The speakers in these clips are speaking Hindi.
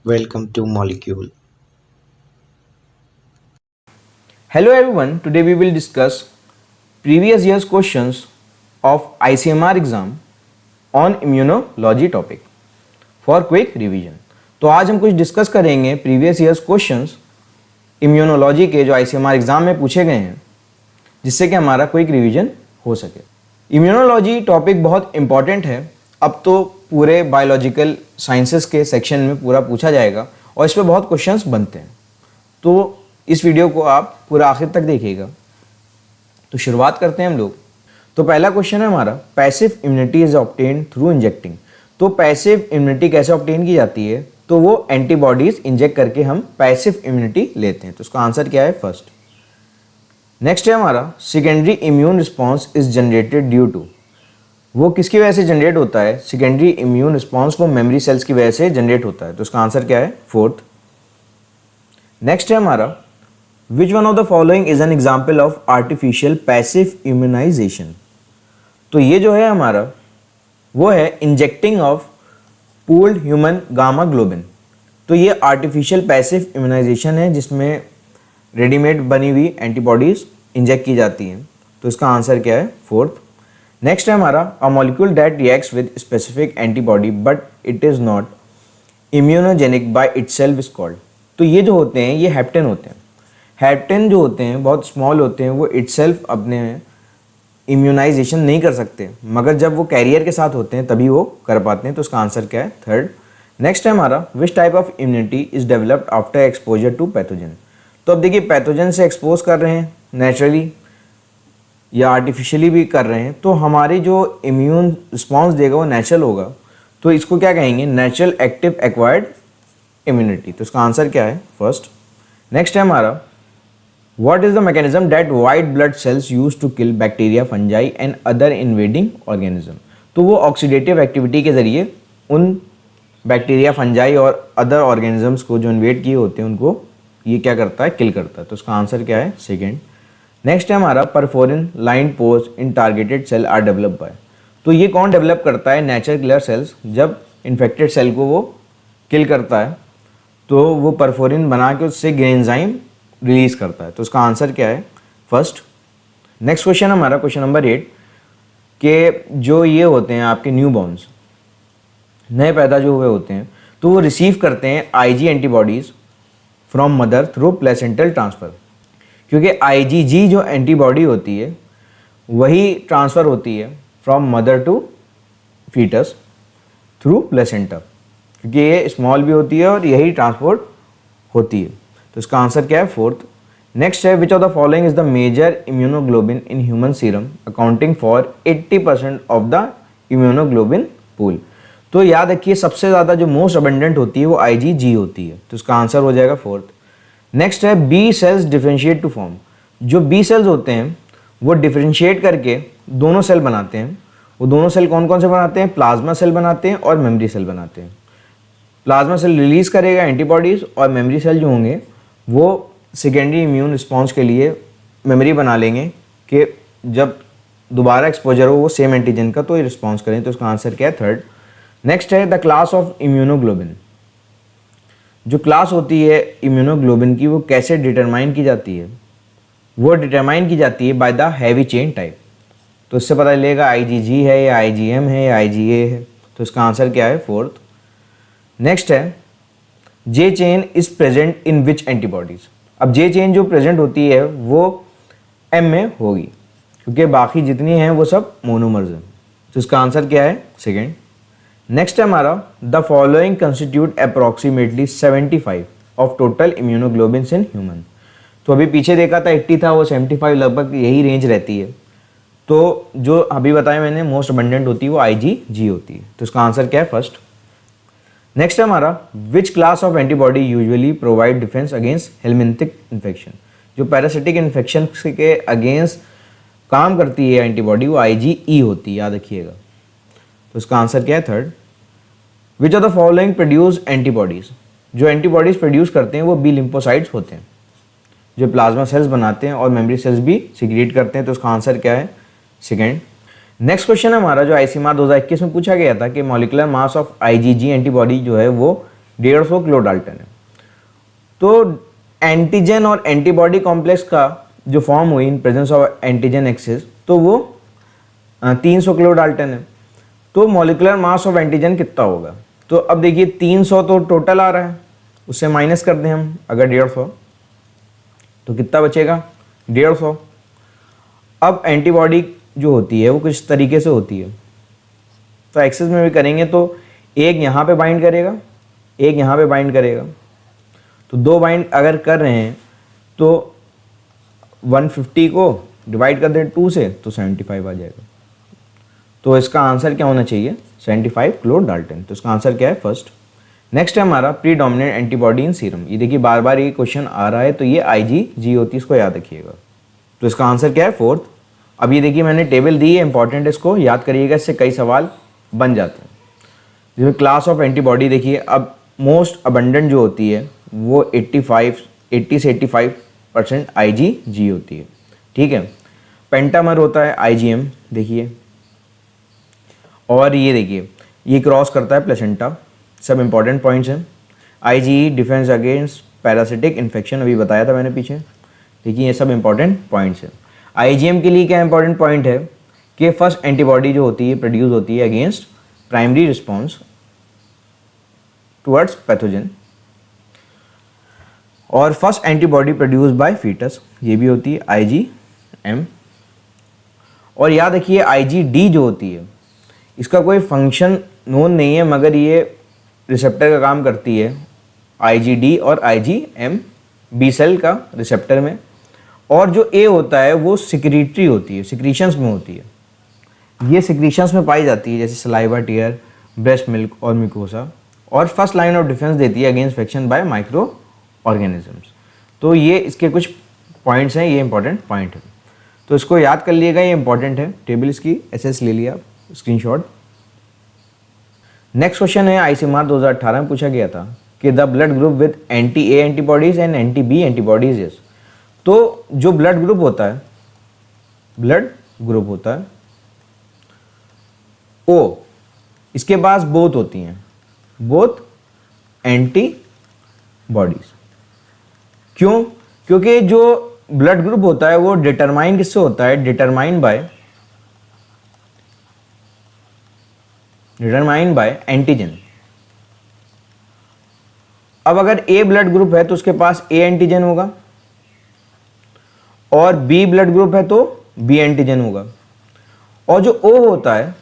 Welcome to Molecule. Hello everyone, today we will discuss previous year's questions of ICMR exam on immunology topic for quick revision. तो आज हम कुछ डिस्कस करेंगे प्रीवियस ईयर्स क्वेश्चंस इम्यूनोलॉजी के जो ICMR एग्जाम में पूछे गए हैं, जिससे कि हमारा क्विक रिवीजन हो सके। इम्यूनोलॉजी टॉपिक बहुत इंपॉर्टेंट है। अब तो पूरे बायोलॉजिकल साइंसेस के सेक्शन में पूरा पूछा जाएगा और इस पर बहुत क्वेश्चंस बनते हैं, तो इस वीडियो को आप पूरा आखिर तक देखिएगा। तो शुरुआत करते हैं हम लोग। तो पहला क्वेश्चन है हमारा, passive immunity is obtain through injecting. तो पैसिव इम्यूनिटी कैसे ऑब्टेन की जाती है? तो वो एंटीबॉडीज इंजेक्ट करके हम पैसिव इम्यूनिटी लेते हैं। तो उसका आंसर क्या है? फर्स्ट। नेक्स्ट है हमारा, secondary immune response is generated due to. वो किसकी वजह से जनरेट होता है? सेकेंडरी इम्यून रिस्पॉन्स वो मेमोरी सेल्स की वजह से जनरेट होता है। तो उसका आंसर क्या है? फोर्थ। नेक्स्ट है हमारा, which one of the following is an example of artificial passive immunisation. तो ये जो है हमारा वो है injecting of pooled human gamma globulin. तो ये आर्टिफिशियल पैसिव इम्यूनाइजेशन है जिसमें रेडीमेड बनी हुई एंटीबॉडीज इंजेक्ट की जाती हैं। तो इसका आंसर क्या है? फोर्थ। नेक्स्ट है हमारा, a molecule that reacts with specific antibody but it is not immunogenic by itself is called. तो ये जो होते हैं ये हेप्टेन होते हैं। हेप्टेन जो होते हैं बहुत स्मॉल होते हैं, वो इटसेल्फ अपने इम्यूनाइजेशन नहीं कर सकते, मगर जब वो कैरियर के साथ होते हैं तभी वो कर पाते हैं। तो उसका आंसर क्या है? थर्ड। नेक्स्ट है हमारा, which type of immunity is developed after exposure to pathogen. तो अब देखिए, पैथोजन से एक्सपोज कर रहे हैं नेचुरली या आर्टिफिशियली भी कर रहे हैं, तो हमारी जो इम्यून रिस्पॉन्स देगा वो नेचुरल होगा। तो इसको क्या कहेंगे? Natural active acquired immunity. तो इसका आंसर क्या है? फर्स्ट। नेक्स्ट है हमारा, what is the mechanism that white blood cells use to kill bacteria, fungi and other invading organism. तो वो ऑक्सीडेटिव एक्टिविटी के जरिए उन बैक्टीरिया, फंजाई और अदर ऑर्गेनिजम्स को जो इन्वेड किए होते हैं उनको ये क्या करता है? किल करता है। तो उसका आंसर क्या है? सेकेंड। नेक्स्ट है हमारा, perforin line pores in targeted cell are develop by. तो ये कौन डेवलप करता है? Natural killer cells. जब इन्फेक्टेड सेल को वो किल करता है तो वो परफोरिन बना के उससे एंजाइम रिलीज करता है। तो उसका आंसर क्या है? फर्स्ट। नेक्स्ट क्वेश्चन हमारा, क्वेश्चन नंबर 8, के जो ये होते हैं आपके न्यू बॉर्न्स, नए पैदा जो हुए होते हैं, तो वो रिसीव करते हैं IG antibodies from mother through placental transfer. क्योंकि आईजीजी जो एंटीबॉडी होती है वही ट्रांसफ़र होती है from mother to foetus through placenta, क्योंकि ये स्मॉल भी होती है और यही ट्रांसपोर्ट होती है। तो इसका आंसर क्या है? फोर्थ। नेक्स्ट है, which of the following is the major immunoglobin in human serum accounting for 80% of the immunoglobin pool. तो याद रखिए, सबसे ज़्यादा जो मोस्ट अबंडेंट होती है वो आईजीजी होती है। तो इसका आंसर हो जाएगा फोर्थ। नेक्स्ट है, B cells differentiate to form. जो बी सेल्स होते हैं वो डिफ्रेंशिएट करके दोनों सेल बनाते हैं। वो दोनों सेल कौन कौन से बनाते हैं? प्लाज्मा सेल बनाते हैं और मेमोरी सेल बनाते हैं। प्लाज्मा सेल रिलीज करेगा एंटीबॉडीज़ और मेमोरी सेल जो होंगे वो सेकेंडरी इम्यून रिस्पॉन्स के लिए मेमोरी बना लेंगे कि जब दोबारा एक्सपोजर हो वो सेम एंटीजन का तो ये रिस्पॉन्स करें। तो इसका आंसर क्या है? थर्ड। नेक्स्ट है, द क्लास ऑफ इम्यूनोग्लोबिन। जो क्लास होती है इम्यूनोग्लोबिन की वो कैसे डिटरमाइन की जाती है? वो डिटरमाइन की जाती है by the heavy chain type. तो इससे पता चलेगा आईजीजी है या आईजीएम है या आईजीए है। तो इसका आंसर क्या है? फोर्थ। नेक्स्ट है, J chain is present in which antibodies. अब जे चेन जो प्रेजेंट होती है वो एम में होगी, क्योंकि बाकी जितनी हैं वो सब मोनोमर्स हैं। तो इसका आंसर क्या है? सेकेंड। नेक्स्ट है हमारा, the following constitute approximately 75 of total immunoglobins in human. तो अभी पीछे देखा था 80 था, वो 75 लगभग यही रेंज रहती है। तो जो अभी बताया मैंने मोस्ट अबंडेंट होती है वो आईजीजी होती है। तो इसका आंसर क्या है? फर्स्ट। नेक्स्ट है हमारा, which class of antibody usually provide defence against helminthic infection. जो पैरासिटिक इन्फेक्शन के अगेंस्ट काम करती है एंटीबॉडी वो आईजीई होती है, याद रखिएगा। तो इसका आंसर क्या है? Third. Which of the following produce antibodies. जो एंटीबॉडीज प्रोड्यूस करते हैं वो बी लिम्फोसाइट्स होते हैं, जो प्लाज्मा सेल्स बनाते हैं और मेमोरी सेल्स भी सिक्रीट करते हैं। तो उसका आंसर क्या है? सेकेंड। नेक्स्ट क्वेश्चन हमारा जो आईसीएमआर 2021 में पूछा गया था कि molecular mass of IgG antibody जो है वो 150 किलो डाल्टन है। तो एंटीजन और एंटीबॉडी कॉम्प्लेक्स का जो फॉर्म हुई in presence of antigen excess, तो वो 300 किलो डाल्टन है। तो मॉलिक्यूलर मास ऑफ एंटीजन कितना होगा? तो अब देखिए 300 तो टोटल आ रहा है, उससे माइनस कर दें हम अगर 150, तो कितना बचेगा? 150। अब एंटीबॉडी जो होती है वो कुछ तरीके से होती है, तो एक्सेस में भी करेंगे तो एक यहाँ पे बाइंड करेगा, एक यहाँ पे बाइंड करेगा, तो दो बाइंड अगर कर रहे हैं तो 150 को डिवाइड कर दें 2 से तो 75 आ जाएगा। तो इसका आंसर क्या होना चाहिए? 75 किलो डाल्टन। तो इसका आंसर क्या है? फर्स्ट। नेक्स्ट है हमारा प्रीडोमिनेंट एंटीबॉडी इन सीरम। ये देखिए बार बार ये क्वेश्चन आ रहा है, तो ये IgG होती है, इसको याद रखिएगा। तो इसका आंसर क्या है? फोर्थ। अब ये देखिए मैंने टेबल दी है, इंपॉर्टेंट, इसको याद करिएगा, इससे कई सवाल बन जाते हैं। जिसमें क्लास ऑफ एंटीबॉडी देखिए, अब मोस्ट अबंडेंट जो होती है वो 80 से 85% IgG होती है, ठीक है। पेंटामर होता है IgM, देखिए, और ये देखिए ये क्रॉस करता है प्लेसेंटा। सब इंपॉर्टेंट पॉइंट्स हैं। IgE defence against parasitic infection, अभी बताया था मैंने पीछे, देखिए ये सब इंपॉर्टेंट पॉइंट्स हैं। IgM के लिए क्या इंपॉर्टेंट पॉइंट है कि फर्स्ट एंटीबॉडी जो होती है प्रोड्यूस होती है against primary response towards pathogen, और first antibody produce by foetus, ये भी होती है IgM। और याद रखिए IgD जो होती है इसका कोई फंक्शन नोन नहीं है, मगर ये रिसेप्टर का काम करती है IgD और IgM बी सेल का रिसेप्टर में। और जो A होता है वो सिक्रीटरी होती है, सिक्रीशंस में होती है, ये सिक्रीशंस में पाई जाती है, जैसे सलाइवा, टीयर, ब्रेस्ट मिल्क और म्यूकोसा। और फर्स्ट लाइन ऑफ डिफेंस देती है against infection by micro organisms. तो ये इसके कुछ पॉइंट्स हैं, ये इंपॉर्टेंट पॉइंट है, तो इसको याद कर लिएगा, ये इंपॉर्टेंट है। टेबल इसकी SS ले लिया आप स्क्रीनशॉट। नेक्स्ट क्वेश्चन है ICMR 2018 में पूछा गया था कि the blood group with anti-A antibodies and anti-B antibodies is. तो जो ब्लड ग्रुप होता है, ब्लड ग्रुप होता है O, इसके पास बोथ होती हैं, बोथ एंटीबॉडीज। क्यों? क्योंकि जो ब्लड ग्रुप होता है वो डिटरमाइन किससे होता है? Determine by antigen. अब अगर A ब्लड ग्रुप है तो उसके पास A एंटीजन होगा, और B ब्लड ग्रुप है तो B एंटीजन होगा। और जो O होता है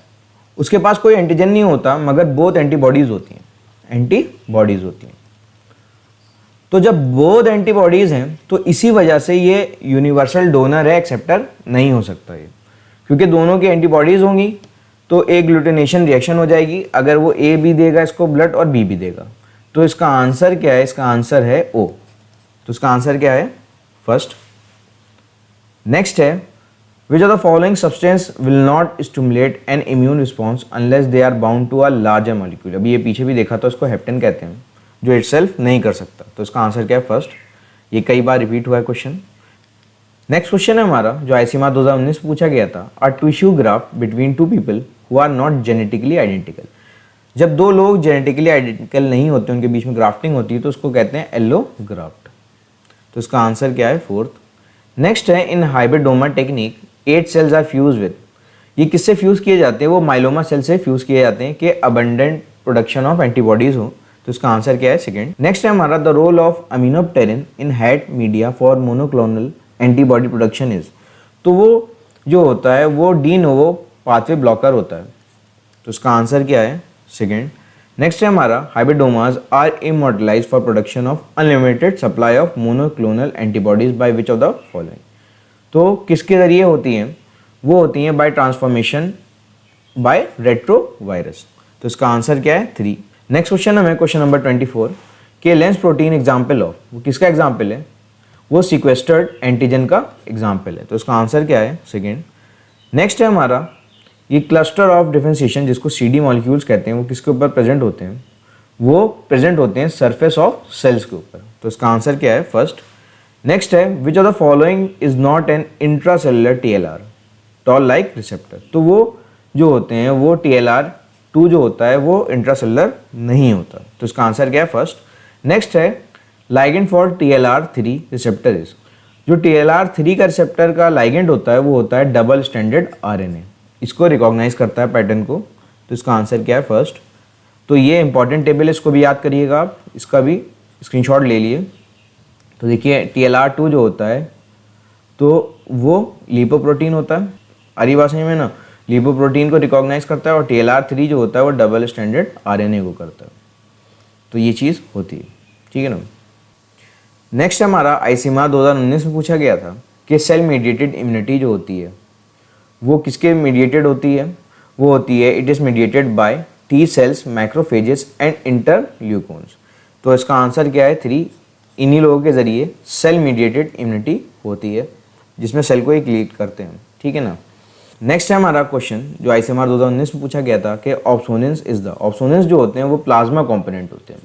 उसके पास कोई एंटीजन नहीं होता, मगर बोथ एंटीबॉडीज होती हैं, एंटीबॉडीज होती हैं। तो जब बोथ एंटीबॉडीज हैं तो इसी वजह से ये यूनिवर्सल डोनर है, एक्सेप्टर नहीं हो सकता ये, क्योंकि दोनों की एंटीबॉडीज होंगी तो एक ग्लूटिनेशन रिएक्शन हो जाएगी, अगर वो A भी देगा इसको ब्लड और B भी देगा। तो इसका आंसर क्या है? इसका आंसर है O। तो इसका आंसर क्या है? फर्स्ट। नेक्स्ट है which of the following substance will not stimulate an immune response unless they are bound to a larger molecule. अभी ये पीछे भी देखा था, इसको हेप्टेन कहते हैं, जो इटसेल्फ नहीं कर सकता। तो इसका आंसर क्या है? फर्स्ट। ये कई बार रिपीट हुआ है क्वेश्चन। नेक्स्ट क्वेश्चन है हमारा जो ICMR 2019 पूछा गया था, a tissue graft between two people who are not genetically identical. जब दो लोग जेनेटिकली आइडेंटिकल नहीं होते, उनके बीच में ग्राफ्टिंग होती है, तो उसको कहते हैं एलोग्राफ्ट। तो इसका आंसर क्या है? फोर्थ। नेक्स्ट है in hybridoma technique 8 cells are fuse with. ये किससे फ्यूज किए जाते हैं? वो माइलोमा सेल से फ्यूज किए जाते हैं कि अबंडेंट प्रोडक्शन ऑफ एंटीबॉडीज हो। तो इसका आंसर क्या है? सेकंड। नेक्स्ट है हमारा the role of aminopterin in HAT media for monoclonal antibody production is. तो वो जो होता है वो डी नोवो पाथवे ब्लॉकर होता है। तो इसका आंसर क्या है? सेकेंड। नेक्स्ट है हमारा hybridomas are immortalised for production of unlimited supply of monoclonal antibodies by which of the following. तो किसके जरिए होती हैं? वो होती हैं बाय ट्रांसफॉर्मेशन बाय रेट्रोवायरस। तो इसका आंसर क्या है? 3। नेक्स्ट क्वेश्चन हमें क्वेश्चन नंबर 24 के लेंस प्रोटीन एग्जाम्पल ऑफ, वो किसका एग्जाम्पल है? वो सीक्वेस्टर्ड एंटीजन का एग्जाम्पल है। तो इसका आंसर क्या है? सेकेंड। नेक्स्ट है हमारा ये क्लस्टर ऑफ डिफरेंशिएशन जिसको CD मॉलिक्यूल्स कहते हैं, वो किसके ऊपर प्रेजेंट होते हैं? वो प्रेजेंट होते हैं सरफेस ऑफ सेल्स के ऊपर। तो इसका आंसर क्या है? फर्स्ट। नेक्स्ट है which of the following is not an intracellular TLR toll like receptor. तो वो जो होते हैं वो TLR टू जो होता है वो इंट्रासेलुलर नहीं होता, तो इसका आंसर क्या है फर्स्ट। नेक्स्ट है ligand for TLR3 receptor is, जो TLR3 का रिसेप्टर का लाइगेंड होता है वो होता है डबल स्टैंडर्ड RNA, इसको रिकॉग्नाइज करता है पैटर्न को, तो इसका आंसर क्या है फर्स्ट। तो ये इंपॉर्टेंट टेबल है, इसको भी याद करिएगा आप, इसका भी स्क्रीनशॉट ले लिए। तो देखिए TLR2 जो होता है तो वो लिपोप्रोटीन होता है, अरी बात समझ में ना, लिपोप्रोटीन को रिकॉग्नाइज करता है, और TLR3 जो होता है वो डबल स्टैंडर्ड RNA को करता है, तो ये चीज़ होती है, ठीक है ना। नेक्स्ट हमारा ICMR 2019 में पूछा गया था कि सेल मीडिएटेड इम्यूनिटी जो होती है वो किसके मीडिएटेड होती है, वो होती है it is mediated by T cells, macrophages and interleukins. तो इसका आंसर क्या है 3, इन्हीं लोगों के ज़रिए सेल मीडिएटेड इम्यूनिटी होती है जिसमें सेल को ही क्लीट करते हैं, ठीक है ना। नेक्स्ट है हमारा क्वेश्चन जो ICMR 2019 में पूछा गया था कि ऑप्सोनेंस इज द, ऑप्सोनेंस जो होते हैं वो प्लाज्मा कंपोनेंट होते हैं,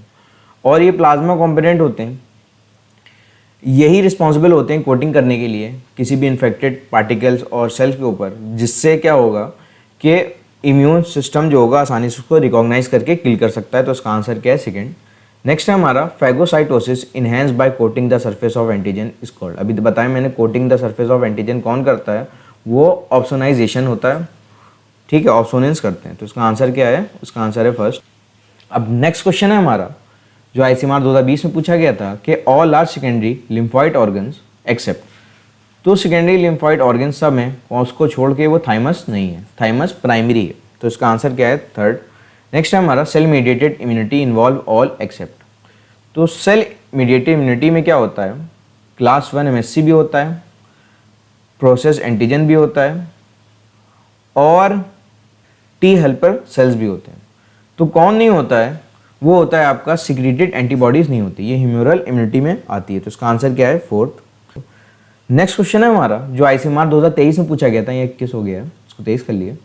और ये प्लाज्मा कंपोनेंट होते हैं यही रिस्पॉन्सिबल होते हैं कोटिंग करने के लिए किसी भी इन्फेक्टेड पार्टिकल्स और सेल्स के ऊपर, जिससे क्या होगा कि इम्यून सिस्टम जो होगा आसानी से उसको रिकॉग्नाइज करके किल कर सकता है, तो इसका आंसर क्या है सेकेंड। नेक्स्ट है हमारा phagocytosis enhance by coating the surface of antigen is called, अभी तो बताया मैंने coating the surface of antigen कौन करता है, वो ऑप्सोनाइजेशन होता है, ठीक है, ऑप्सोनेंस करते हैं, तो इसका आंसर क्या है, इसका आंसर है फर्स्ट। अब नेक्स्ट क्वेश्चन है हमारा जो ICMR 2020 में पूछा गया था कि all are secondary lymphoid organs except, तो सेकेंडरी लिम्फॉइड ऑर्गन सब हैं और उसको छोड़ के वो थाइमस नहीं है, थाइमस प्राइमरी है, तो इसका आंसर क्या है थर्ड। नेक्स्ट है हमारा cell mediated immunity involve all except, तो सेल मीडिएटेड इम्यूनिटी में क्या होता है, क्लास 1 MSC भी होता है, प्रोसेस एंटीजन भी होता है, और T हेल्पर सेल्स भी होते हैं। तो कौन नहीं होता है, वो होता है आपका सिक्रेटेड एंटीबॉडीज नहीं होती, ये ह्यूमरल इम्यूनिटी में आती है, तो इसका आंसर क्या है फोर्थ। नेक्स्ट क्वेश्चन है हमारा जो ICMR 2023 में पूछा गया था, ये 21 हो गया है, इसको 23 कर लिए।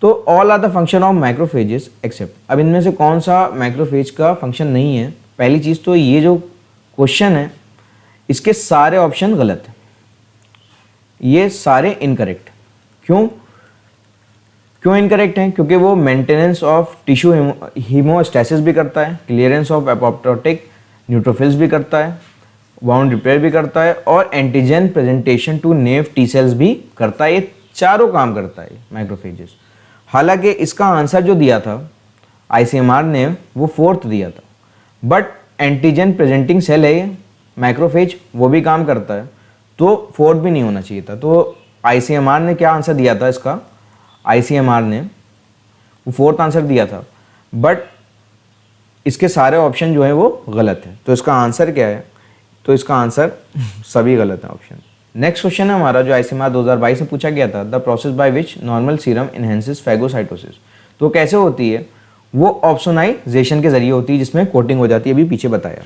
तो all are the function of microphages except, अब इनमें से कौन सा माइक्रोफेज का फंक्शन नहीं है, पहली चीज़ तो ये जो क्वेश्चन है इसके सारे ऑप्शन गलत हैं, ये सारे इनकरेक्ट। क्यों इनकरेक्ट हैं, क्योंकि वो मेंटेनेंस ऑफ टिश्यू हीमोस्टैसिस भी करता है, क्लियरेंस ऑफ एपोप्टोटिक न्यूट्रोफिल्स भी करता है, बाउंड रिपेयर भी करता है, और antigen presentation to naive T cells भी करता है, ये चारों काम करता है माइक्रोफेजेस। हालांकि इसका आंसर जो दिया था ICMR ने वो फोर्थ दिया था, बट एंटीजन प्रेजेंटिंग सेल है ये माइक्रोफेज, वो भी काम करता है, तो फोर्थ भी नहीं होना चाहिए था। तो ICMR ने क्या आंसर दिया था इसका, ICMR ने वो फोर्थ आंसर दिया था, बट इसके सारे ऑप्शन जो है वो गलत है, तो इसका आंसर क्या है, तो इसका आंसर सभी गलत है ऑप्शन। नेक्स्ट क्वेश्चन है हमारा जो ICMR 2022 में पूछा गया था, the process by which normal serum enhances phagocytosis, तो कैसे होती है, वो ऑप्सोनाइजेशन के जरिए होती है जिसमें कोटिंग हो जाती है, अभी पीछे बताया,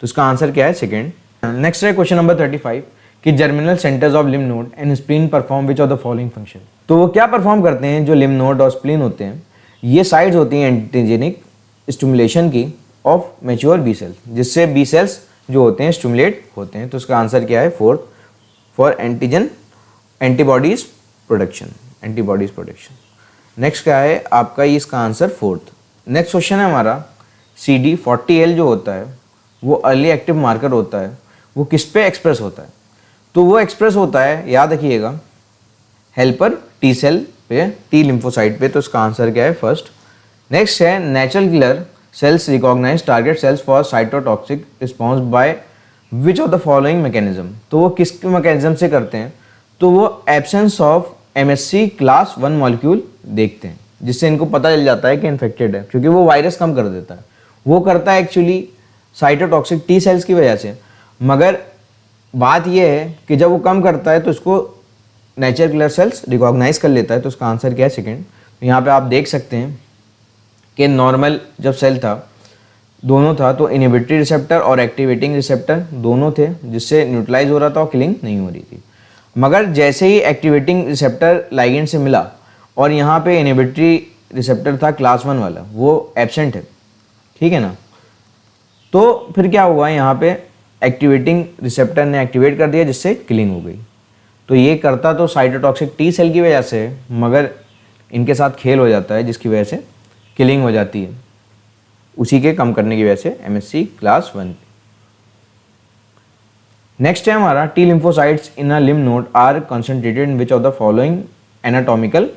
तो इसका आंसर क्या है सेकेंड। नेक्स्ट है क्वेश्चन नंबर 35 कि germinal centres of lymph node and spleen perform which of the following function, तो वो क्या परफॉर्म करते हैं, जो लिम्फ नोड और स्प्लीन होते हैं ये साइड्स होती हैं एंटीजेनिक स्टिमुलेशन की ऑफ मैच्योर बी सेल्स, जिससे बी सेल्स जो होते हैं स्टिमुलेट होते हैं, तो इसका आंसर क्या है fourth, for antigen antibodies production, antibodies production. Next क्या है आपका, ये इसका आंसर फोर्थ। नेक्स्ट क्वेश्चन है हमारा CD40L जो होता है वो अर्ली एक्टिव मार्कर होता है, वो किस पे एक्सप्रेस होता है, तो वो एक्सप्रेस होता है, याद रखिएगा, हेल्पर टी सेल पे, टी लिम्फोसाइट पे, तो इसका आंसर क्या है फर्स्ट। नेक्स्ट है natural killer cells recognize target cells for cytotoxic response by which of the following mechanism, तो वो किस मैकेनिज्म से करते हैं, तो वो absence of MSC class 1 molecule देखते हैं, जिससे इनको पता चल जाता है कि इन्फेक्टेड है, क्योंकि वो वायरस कम कर देता है, वो करता है एक्चुअली साइटोटॉक्सिक टी सेल्स की वजह से, मगर बात यह है कि जब वो कम करता है तो इसको नेचुरल किलर सेल्स रिकॉग्नाइज कर लेता है, तो उसका आंसर क्या है सेकेंड। तो यहाँ पे आप देख सकते हैं कि नॉर्मल जब सेल था दोनों था, तो इनहिबिटरी रिसेप्टर और एक्टिवेटिंग रिसेप्टर दोनों थे, जिससे न्यूट्रलाइज हो रहा था और किलिंग नहीं हो रही थी, मगर जैसे ही एक्टिवेटिंग रिसेप्टर लाइगेंड से मिला और यहाँ पे इनहिबिटरी रिसेप्टर था क्लास 1 वाला, वो एब्सेंट है, ठीक है ना, तो फिर क्या हुआ, यहाँ पे एक्टिवेटिंग रिसेप्टर ने एक्टिवेट कर दिया जिससे किलिंग हो गई। तो ये करता तो साइटोटॉक्सिक टी सेल की वजह से, मगर इनके साथ खेल हो जाता है जिसकी वजह से किलिंग हो जाती है, उसी के कम करने की वजह से MSC क्लास 1। नेक्स्ट है हमारा T lymphocytes in a lymph node are concentrated in which of the following anatomical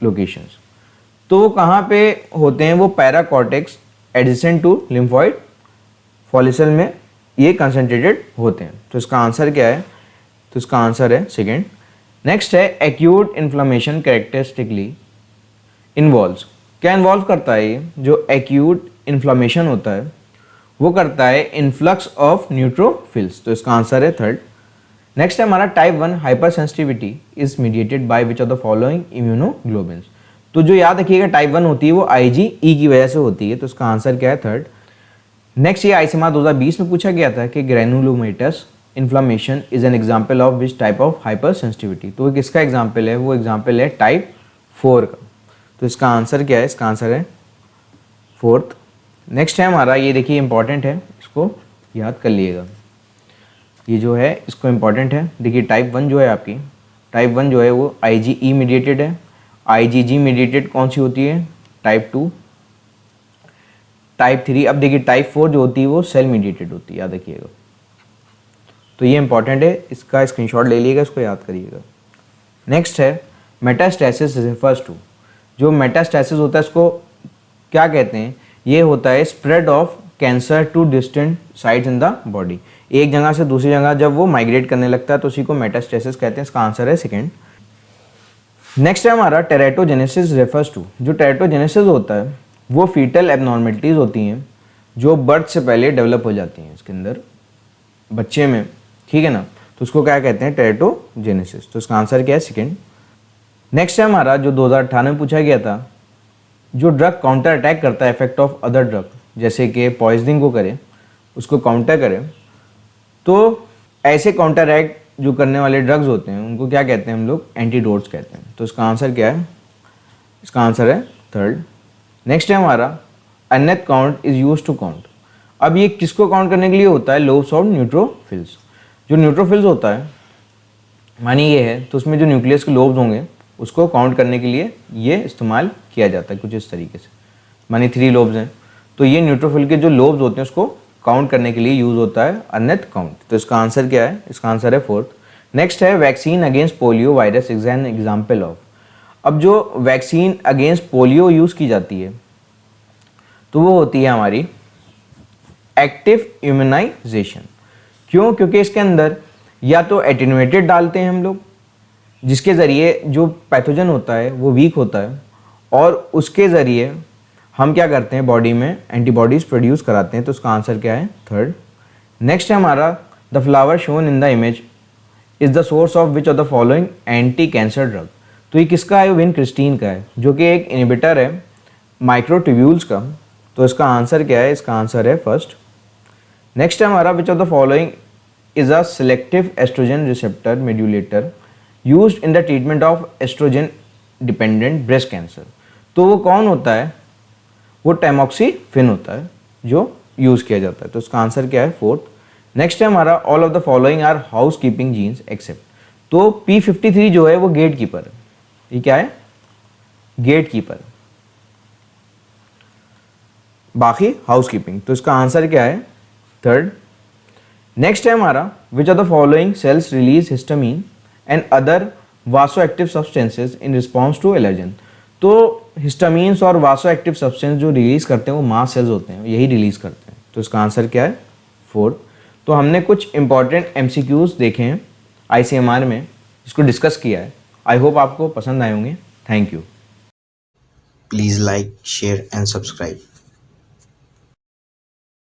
locations. तो वो कहाँ पे होते हैं, वो paracortex adjacent to lymphoid follicle में ये कंसंट्रेटेड होते हैं। तो इसका आंसर क्या है, तो इसका आंसर है सेकेंड। नेक्स्ट है एक्यूट इन्फ्लामेशन कैरेक्टरिस्टिकली इन्वॉल्व्स। क्या इन्वॉल्व करता है ये, जो एक्यूट इन्फ्लामेशन होता है वो करता है इन्फ्लक्स ऑफ न्यूट्रोफिल्स। तो इसका आंसर है थर्ड। नेक्स्ट है हमारा type 1 hyper sensitivity is mediated by which of the following immunoglobins. तो जो याद रखिएगा टाइप 1 होती है वो IgE की वजह से होती है। तो इसका आंसर क्या है, थर्ड। नेक्स्ट ये ICMR 2020 में पूछा गया था कि granulomatous inflammation is an example of which type of hyper sensitivity. तो किसका एग्जाम्पल है, वो एग्जाम्पल है टाइप 4 का। तो इसका आंसर क्या है, इसका आंसर है फोर्थ। नेक्स्ट है हमारा, ये देखिए इंपॉर्टेंट है, इसको याद कर लिएगा, ये जो है इसको इंपॉर्टेंट है। देखिए टाइप 1 जो है आपकी, टाइप 1 जो है वो IgE मीडिएटेड है। IgG मीडिएटेड कौन सी होती है, टाइप 2। टाइप 3, अब देखिए टाइप 4 जो होती है वो सेल मीडिएटेड होती है, याद रखिएगा। तो ये इंपॉर्टेंट है, इसका स्क्रीनशॉट ले लीजिएगा, इसको याद करिएगा। नेक्स्ट है मेटास्टेसिस रिफर्स टू। जो मेटास्टेसिस होता है इसको क्या कहते हैं, ये होता है spread of cancer to distant sites in the body. एक जगह से दूसरी जगह जब वो माइग्रेट करने लगता है तो उसी को मेटास्टेसिस कहते हैं। इसका आंसर है सेकेंड। नेक्स्ट है हमारा टेरेटोजेनेसिस रेफर्स टू। जो टेरेटोजेनेसिस होता है वो फीटल एबनॉर्मलिटीज़ होती हैं जो बर्थ से पहले डेवलप हो जाती हैं इसके अंदर बच्चे में, ठीक है ना। तो उसको क्या कहते हैं, टेरेटोजेनेसिस। तो इसका आंसर क्या है, सेकेंड। नेक्स्ट है हमारा जो 2018 में पूछा गया था, जो ड्रग काउंटर अटैक करता है इफेक्ट ऑफ अदर ड्रग, जैसे कि पॉइजनिंग को करे, उसको काउंटर करे, तो ऐसे काउंटर एक्ट जो करने वाले ड्रग्स होते हैं उनको क्या कहते हैं हम लोग, एंटीडोट्स कहते हैं। तो इसका आंसर क्या है, इसका आंसर है थर्ड। नेक्स्ट है हमारा Arneth count is use to count. अब ये किसको काउंट करने के लिए होता है, लोब्स ऑफ न्यूट्रोफिल्स। जो न्यूट्रोफिल्स होता है मानी ये है, तो उसमें जो न्यूक्लियस के लोब्स होंगे उसको काउंट करने के लिए ये इस्तेमाल किया जाता है कुछ इस तरीके से। मानी 3 लोब्स हैं, तो ये न्यूट्रोफिल के जो लोब्स होते हैं उसको काउंट करने के लिए यूज होता है अननेथ काउंट। तो इसका आंसर क्या है, इसका आंसर है फोर्थ। नेक्स्ट है vaccine against polio virus is an example of. अब जो वैक्सीन अगेंस्ट पोलियो यूज की जाती है तो वो होती है हमारी एक्टिव इम्यूनाइजेशन। क्यों, क्योंकि इसके अंदर या तो एटेनुएटेड डालते हैं हम लोग, जिसके ज़रिए जो पैथोजन होता है वो वीक होता है, और उसके ज़रिए हम क्या करते हैं, बॉडी में एंटीबॉडीज़ प्रोड्यूस कराते हैं। तो उसका आंसर क्या है, थर्ड। नेक्स्ट है हमारा the flower shown in the image is the source of which of the following anti cancer drug. तो ये किसका है, विनक्रिस्टीन का है, जो कि एक इनिबिटर है माइक्रोट्यूब्यूल्स का। तो इसका आंसर क्या है, इसका आंसर है फर्स्ट। नेक्स्ट है हमारा which of the following is a selective oestrogen receptor modulator used in the treatment of oestrogen dependent breast cancer. तो वो कौन होता है, वो टैमोक्सिफिन होता है जो यूज़ किया जाता है। तो इसका आंसर क्या है, फोर्थ। नेक्स्ट है हमारा all of the following are housekeeping genes except. तो P53 जो है वो गेट कीपर है। ये क्या है, गेट कीपर, बाकी हाउस कीपिंग। तो इसका आंसर क्या है, थर्ड। नेक्स्ट है हमारा which of the following cells release histamine and other vasoactive substances in response to allergen. तो हिस्टामीन्स और वासो एक्टिव सब्सटेंस जो रिलीज करते हैं वो मास्ट सेल्स होते हैं, यही रिलीज करते हैं। तो इसका आंसर क्या है, फोर्थ। तो हमने कुछ इंपॉर्टेंट MCQs देखे हैं ICMR में, इसको डिस्कस किया है। आई होप आपको पसंद आए होंगे। Thank you. Please like, share and subscribe.